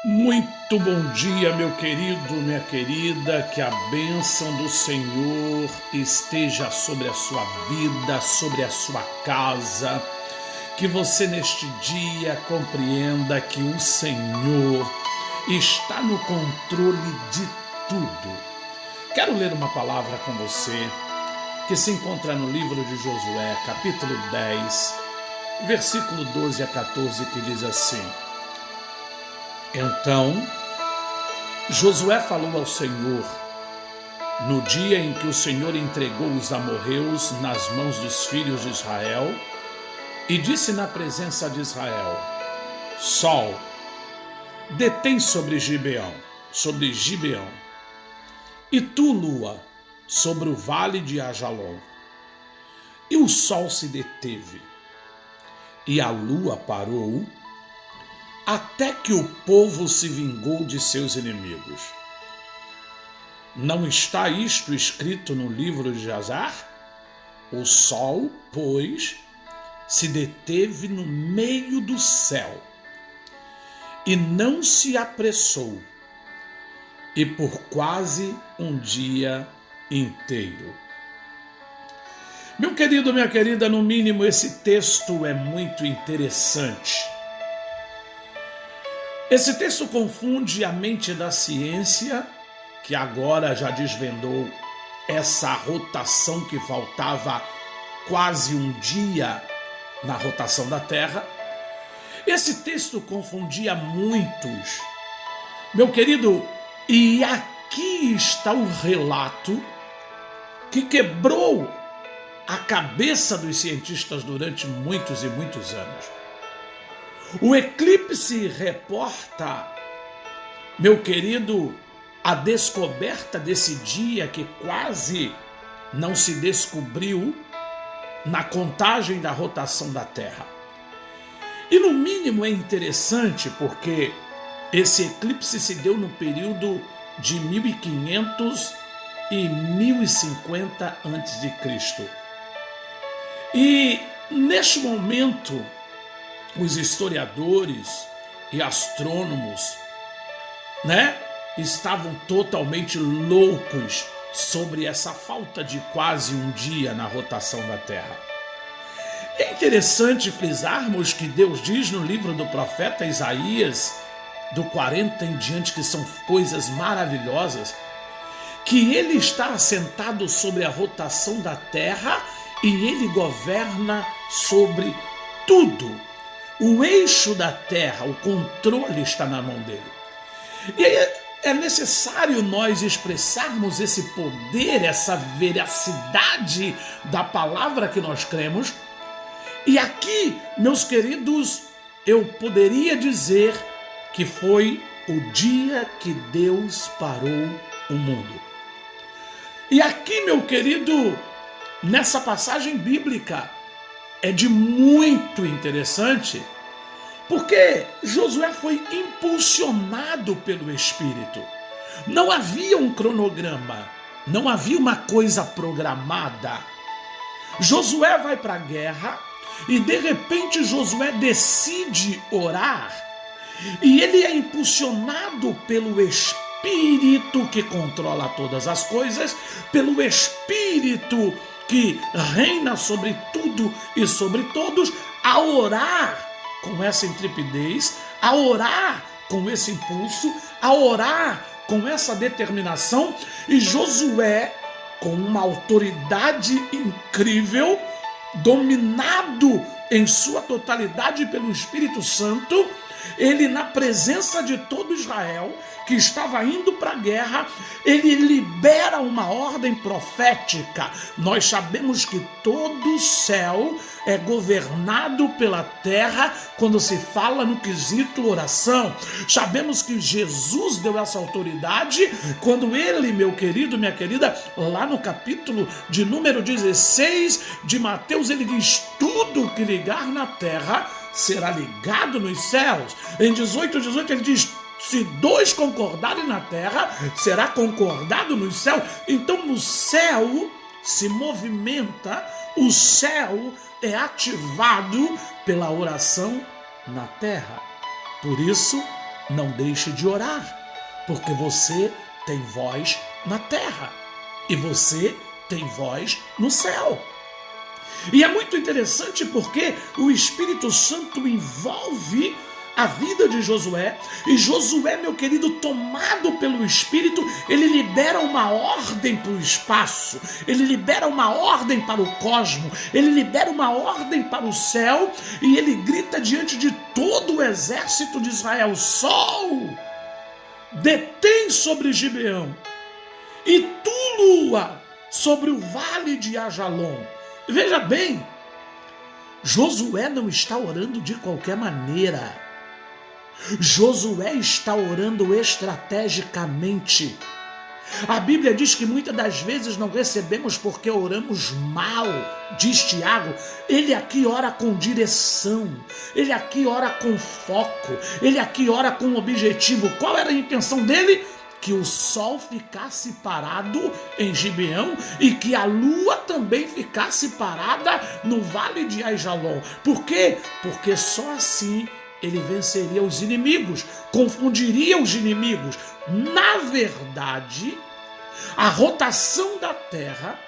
Muito bom dia, meu querido, minha querida, que a bênção do Senhor esteja sobre a sua vida, sobre a sua casa, que você neste dia compreenda que o Senhor está no controle de tudo. Quero ler uma palavra com você que se encontra no livro de Josué, capítulo 10, versículo 12 a 14, que diz assim: Então Josué falou ao Senhor no dia em que o Senhor entregou os amorreus nas mãos dos filhos de Israel e disse na presença de Israel: Sol, detém sobre Gibeão, e tu, lua, sobre o vale de Ajalon. E o sol se deteve, e a lua parou, até que o povo se vingou de seus inimigos. Não está isto escrito no livro de Jasar? O sol, pois, se deteve no meio do céu, e não se apressou, e por quase um dia inteiro. Meu querido, minha querida, no mínimo esse texto é muito interessante. Esse texto confunde a mente da ciência, que agora já desvendou essa rotação que faltava quase um dia na rotação da Terra. Esse texto confundia muitos. Meu querido, e aqui está o relato que quebrou a cabeça dos cientistas durante muitos e muitos anos. O eclipse reporta, meu querido, a descoberta desse dia que quase não se descobriu na contagem da rotação da Terra. E no mínimo é interessante porque esse eclipse se deu no período de 1500 e 1050 a.C. E neste momento, os historiadores e astrônomos, estavam totalmente loucos sobre essa falta de quase um dia na rotação da Terra. É interessante frisarmos que Deus diz no livro do profeta Isaías, do 40 em diante, que são coisas maravilhosas, que ele está assentado sobre a rotação da Terra e ele governa sobre tudo. O eixo da Terra, o controle está na mão dele. E aí é necessário nós expressarmos esse poder, essa veracidade da palavra que nós cremos. E aqui, meus queridos, eu poderia dizer que foi o dia que Deus parou o mundo. E aqui, meu querido, nessa passagem bíblica, é de muito interessante, porque Josué foi impulsionado pelo Espírito. Não havia um cronograma, não havia uma coisa programada. Josué vai para a guerra e de repente Josué decide orar e ele é impulsionado pelo Espírito que controla todas as coisas, pelo Espírito que reina sobre tudo e sobre todos, a orar com essa intrepidez, a orar com esse impulso, a orar com essa determinação. E Josué, com uma autoridade incrível, dominado em sua totalidade pelo Espírito Santo, ele, na presença de todo Israel que estava indo para a guerra, ele libera uma ordem profética. Nós sabemos que todo o céu é governado pela terra quando se fala no quesito oração. Sabemos que Jesus deu essa autoridade quando ele, meu querido, minha querida, lá no capítulo de número 16 de Mateus, ele diz: tudo que ligar na terra será ligado nos céus. Em 18:18 ele diz: se dois concordarem na terra, será concordado no céu. Então o céu se movimenta, o céu é ativado pela oração na terra. Por isso, não deixe de orar, porque você tem voz na terra e você tem voz no céu. E é muito interessante porque o Espírito Santo envolve a vida de Josué, e Josué, meu querido, tomado pelo Espírito, ele libera uma ordem para o espaço, ele libera uma ordem para o cosmos, ele libera uma ordem para o céu, e ele grita diante de todo o exército de Israel: sol, detém sobre Gibeão, e tu, lua, sobre o vale de Ajalon. Veja bem, Josué não está orando de qualquer maneira. Josué está orando estrategicamente. A Bíblia diz que muitas das vezes não recebemos porque oramos mal, diz Tiago. Ele aqui ora com direção, ele aqui ora com foco, ele aqui ora com objetivo. Qual era a intenção dele? Que o sol ficasse parado em Gibeão e que a lua também ficasse parada no vale de Ajalon. Por quê? Porque só assim ele venceria os inimigos, confundiria os inimigos. Na verdade, a rotação da Terra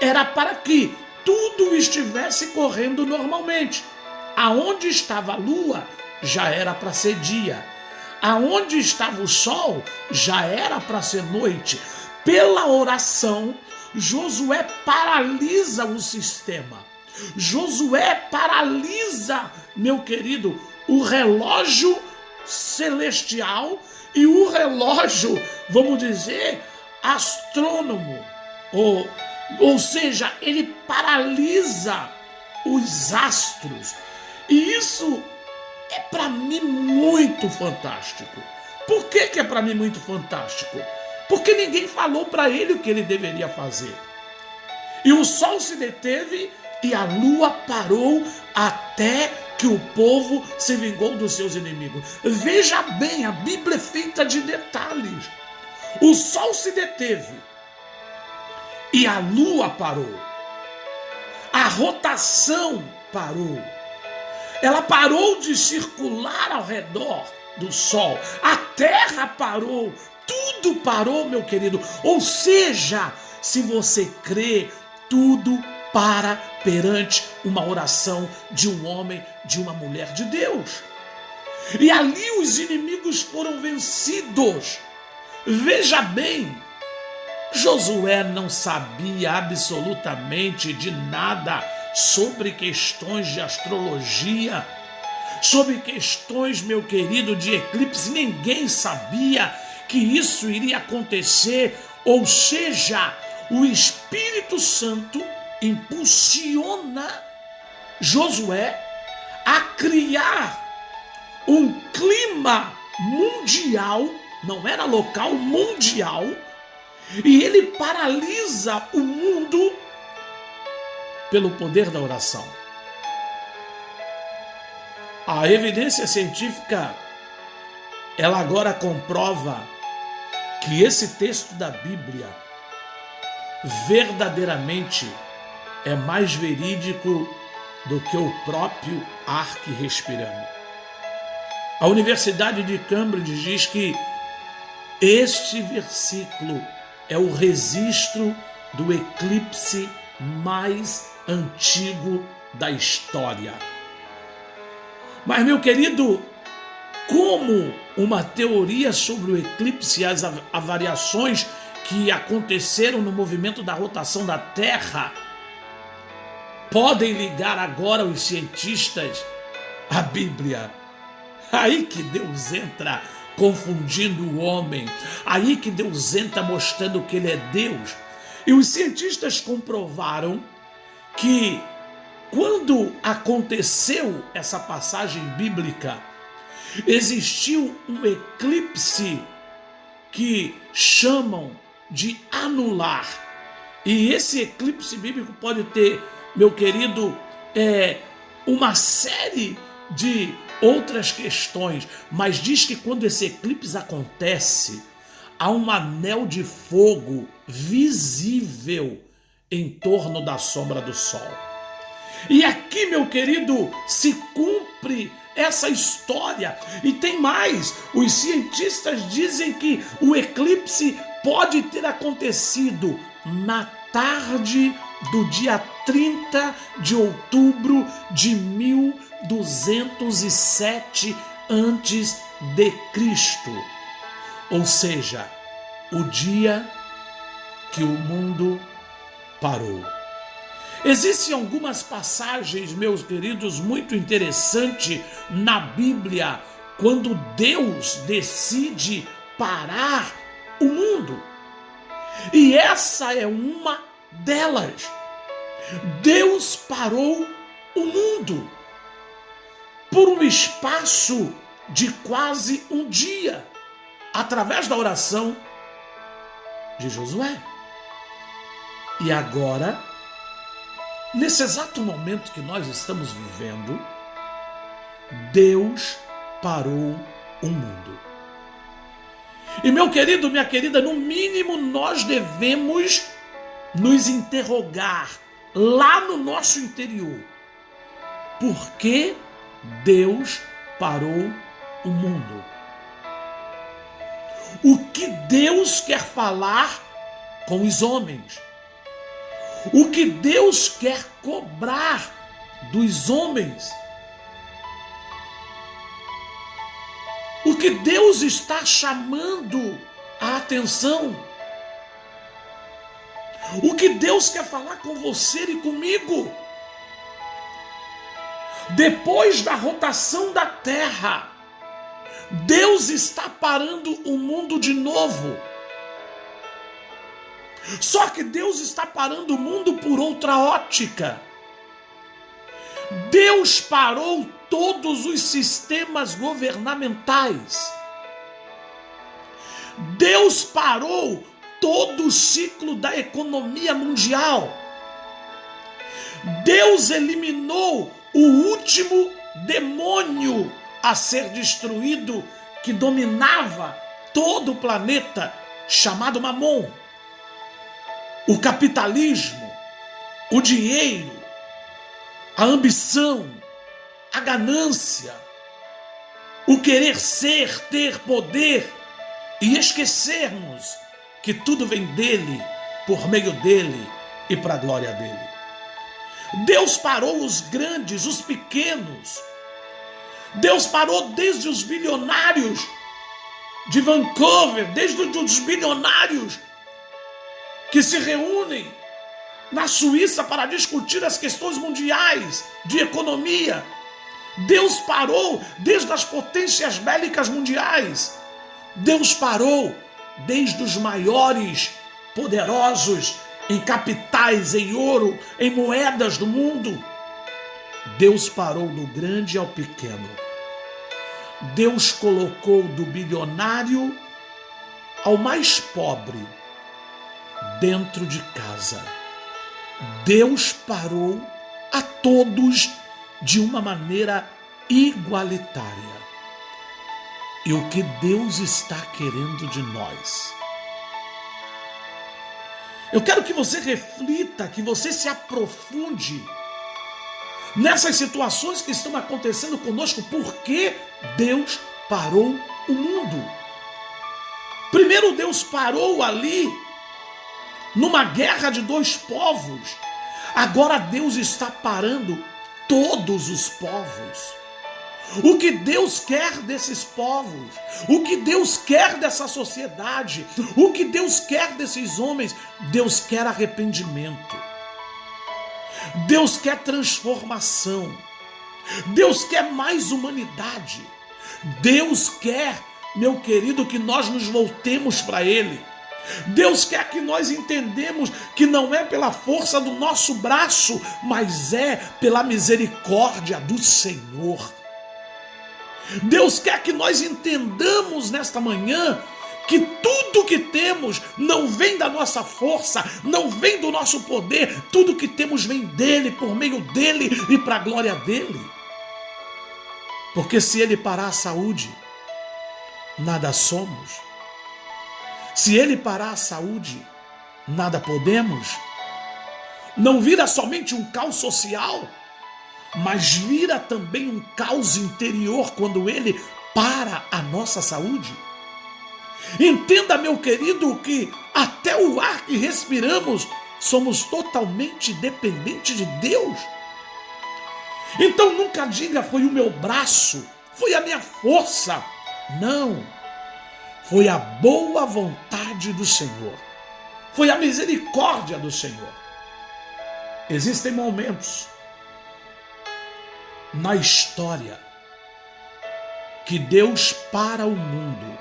era para que tudo estivesse correndo normalmente. Aonde estava a lua, já era para ser dia. Aonde estava o sol, já era para ser noite. Pela oração, Josué paralisa o sistema. Josué paralisa, meu querido, o relógio celestial e o relógio, vamos dizer, astrônomo. Ou seja, ele paralisa os astros. E isso é para mim muito fantástico. Por que é para mim muito fantástico? Porque ninguém falou para ele o que ele deveria fazer. E o sol se deteve e a lua parou até que o povo se vingou dos seus inimigos. Veja bem, a Bíblia é feita de detalhes. O sol se deteve e a lua parou. A rotação parou. Ela parou de circular ao redor do sol. A terra parou. Tudo parou, meu querido. Ou seja, se você crê, tudo para perante uma oração de um homem, de uma mulher de Deus. E ali os inimigos foram vencidos. Veja bem, Josué não sabia absolutamente de nada sobre questões de astrologia, sobre questões, meu querido, de eclipse. Ninguém sabia que isso iria acontecer. Ou seja, o Espírito Santo impulsiona Josué a criar um clima mundial, não era local, mundial, e ele paralisa o mundo pelo poder da oração. A evidência científica, ela agora comprova que esse texto da Bíblia verdadeiramente é mais verídico do que o próprio ar que respiramos. A Universidade de Cambridge diz que este versículo é o registro do eclipse mais antigo da história. Mas, meu querido, como uma teoria sobre o eclipse e as variações que aconteceram no movimento da rotação da Terra podem ligar agora os cientistas à Bíblia? Aí que Deus entra confundindo o homem, aí que Deus entra mostrando que Ele é Deus. E os cientistas comprovaram que quando aconteceu essa passagem bíblica, existiu um eclipse que chamam de anular. E esse eclipse bíblico pode ter, meu querido, uma série de outras questões, mas diz que quando esse eclipse acontece, há um anel de fogo visível em torno da sombra do sol. E aqui, meu querido, se cumpre essa história. E tem mais, os cientistas dizem que o eclipse pode ter acontecido na tarde do dia 30 de outubro de 1207 antes de Cristo. Ou seja, o dia que o mundo parou. Existem algumas passagens, meus queridos, muito interessantes na Bíblia, quando Deus decide parar o mundo. E essa é uma delas. Deus parou o mundo por um espaço de quase um dia, através da oração de Josué. E agora, nesse exato momento que nós estamos vivendo, Deus parou o mundo. E meu querido, minha querida, no mínimo nós devemos nos interrogar lá no nosso interior. Por que Deus parou o mundo? O que Deus quer falar com os homens? O que Deus quer cobrar dos homens? O que Deus está chamando a atenção? O que Deus quer falar com você e comigo? Depois da rotação da Terra, Deus está parando o mundo de novo. Só que Deus está parando o mundo por outra ótica. Deus parou todos os sistemas governamentais. Deus parou todo o ciclo da economia mundial. Deus eliminou o último demônio a ser destruído, que dominava todo o planeta, chamado Mamon. O capitalismo, o dinheiro, a ambição, a ganância, o querer ser, ter poder e esquecermos que tudo vem dele, por meio dele e para a glória dele. Deus parou os grandes, os pequenos. Deus parou desde os bilionários de Vancouver, desde os bilionários que se reúnem na Suíça para discutir as questões mundiais de economia. Deus parou desde as potências bélicas mundiais. Deus parou desde os maiores poderosos em capitais, em ouro, em moedas do mundo. Deus parou do grande ao pequeno. Deus colocou do bilionário ao mais pobre dentro de casa. Deus parou a todos de uma maneira igualitária. E o que Deus está querendo de nós? Eu quero que você reflita, que você se aprofunde nessas situações que estão acontecendo conosco. Por que Deus parou o mundo? Primeiro, Deus parou ali numa guerra de dois povos. Agora Deus está parando todos os povos. O que Deus quer desses povos, o que Deus quer dessa sociedade, o que Deus quer desses homens, Deus quer arrependimento. Deus quer transformação. Deus quer mais humanidade. Deus quer, meu querido, que nós nos voltemos para Ele. Deus quer que nós entendemos que não é pela força do nosso braço, mas é pela misericórdia do Senhor. Deus quer que nós entendamos nesta manhã que tudo que temos não vem da nossa força, não vem do nosso poder. Tudo que temos vem dele, por meio dele e para a glória dele. Porque se ele parar a saúde, nada somos. Se ele parar a saúde, nada podemos. Não vira somente um caos social, mas vira também um caos interior quando ele para a nossa saúde. Entenda, meu querido, que até o ar que respiramos somos totalmente dependentes de Deus. Então nunca diga foi o meu braço, foi a minha força. Não, foi a boa vontade do Senhor, foi a misericórdia do Senhor. Existem momentos na história que Deus para o mundo.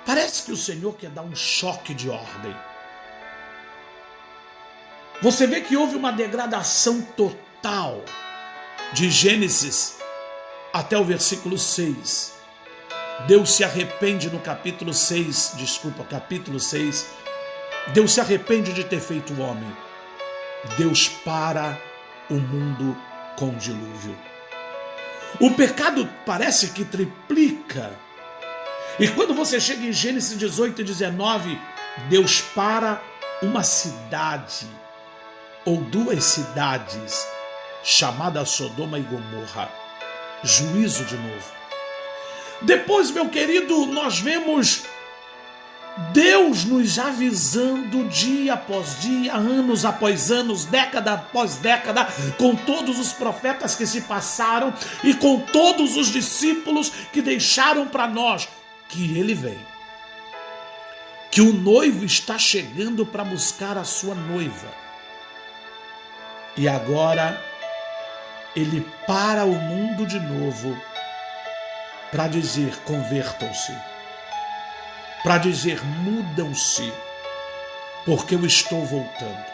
Parece que o Senhor quer dar um choque de ordem. Você vê que houve uma degradação total de Gênesis até o versículo 6. Deus se arrepende no capítulo 6. Deus se arrepende de ter feito o homem. Deus para o mundo com o dilúvio. O pecado parece que triplica. E quando você chega em Gênesis 18 e 19, Deus para uma cidade, ou duas cidades, chamada Sodoma e Gomorra. Juízo de novo. Depois, meu querido, nós vemos Deus nos avisando dia após dia, anos após anos, década após década, com todos os profetas que se passaram e com todos os discípulos que deixaram para nós que ele vem, que o noivo está chegando para buscar a sua noiva. E agora ele para o mundo de novo para dizer: convertam-se, para dizer: mudam-se, porque eu estou voltando.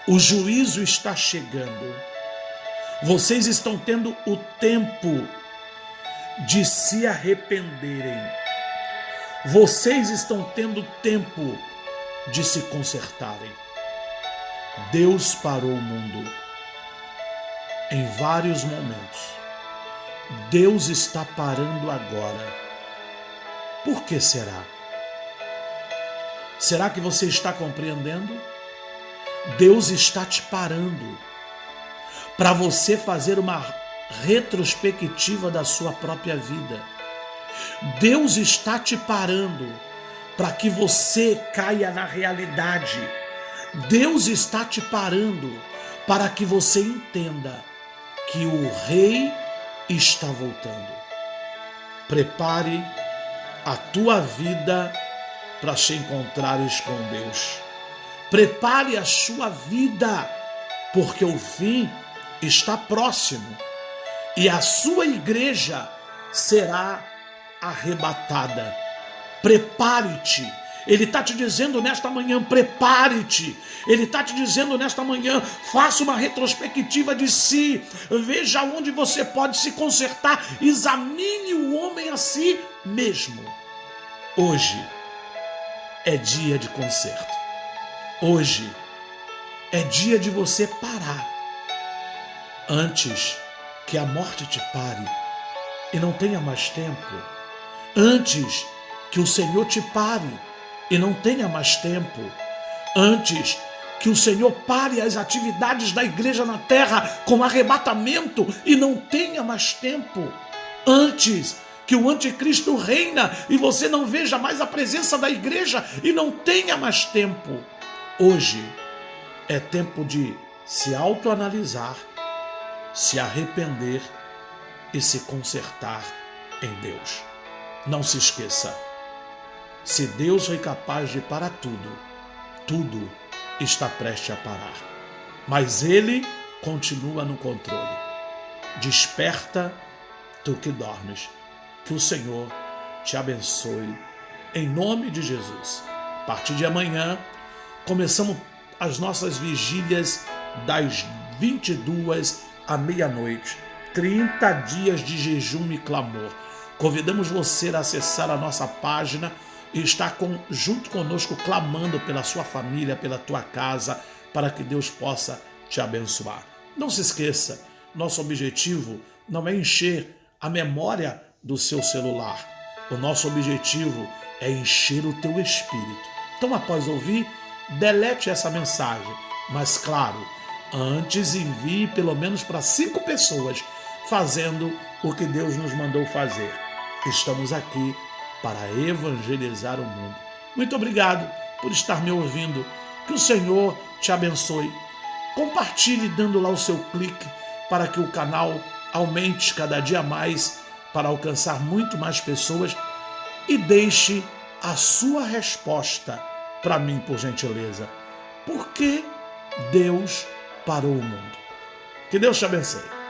O juízo está chegando. Vocês estão tendo o tempo de se arrependerem. Vocês estão tendo tempo de se consertarem. Deus parou o mundo em vários momentos. Deus está parando agora. Por que será? Será que você está compreendendo? Deus está te parando para você fazer uma retrospectiva da sua própria vida. Deus está te parando para que você caia na realidade. Deus está te parando para que você entenda que o Rei está voltando. Prepare a tua vida para te encontrares com Deus. Prepare a sua vida, porque o fim está próximo e a sua igreja será arrebatada. Prepare-te. Ele está te dizendo nesta manhã: prepare-te. Ele está te dizendo nesta manhã: faça uma retrospectiva de si. Veja onde você pode se consertar. Examine o homem a si mesmo. Hoje é dia de conserto. Hoje é dia de você parar. Antes que a morte te pare e não tenha mais tempo. Antes que o Senhor te pare e não tenha mais tempo. Antes que o Senhor pare as atividades da igreja na terra com arrebatamento e não tenha mais tempo. Antes que o anticristo reina e você não veja mais a presença da igreja e não tenha mais tempo. Hoje é tempo de se autoanalisar, se arrepender e se consertar em Deus. Não se esqueça, se Deus foi capaz de parar tudo, tudo está prestes a parar. Mas Ele continua no controle. Desperta, tu que dormes. Que o Senhor te abençoe, em nome de Jesus. A partir de amanhã, começamos as nossas vigílias das 22 à meia-noite. 30 dias de jejum e clamor. Convidamos você a acessar a nossa página e estar junto conosco clamando pela sua família, pela tua casa, para que Deus possa te abençoar. Não se esqueça, nosso objetivo não é encher a memória do seu celular. O nosso objetivo é encher o teu espírito. Então, após ouvir, delete essa mensagem. Mas, claro, Antes envie pelo menos para 5 pessoas fazendo o que Deus nos mandou fazer. Estamos aqui para evangelizar o mundo. Muito obrigado por estar me ouvindo. Que o Senhor te abençoe. Compartilhe dando lá o seu clique para que o canal aumente cada dia mais para alcançar muito mais pessoas e deixe a sua resposta para mim, por gentileza. Por que Deus parou o mundo? Que Deus te abençoe.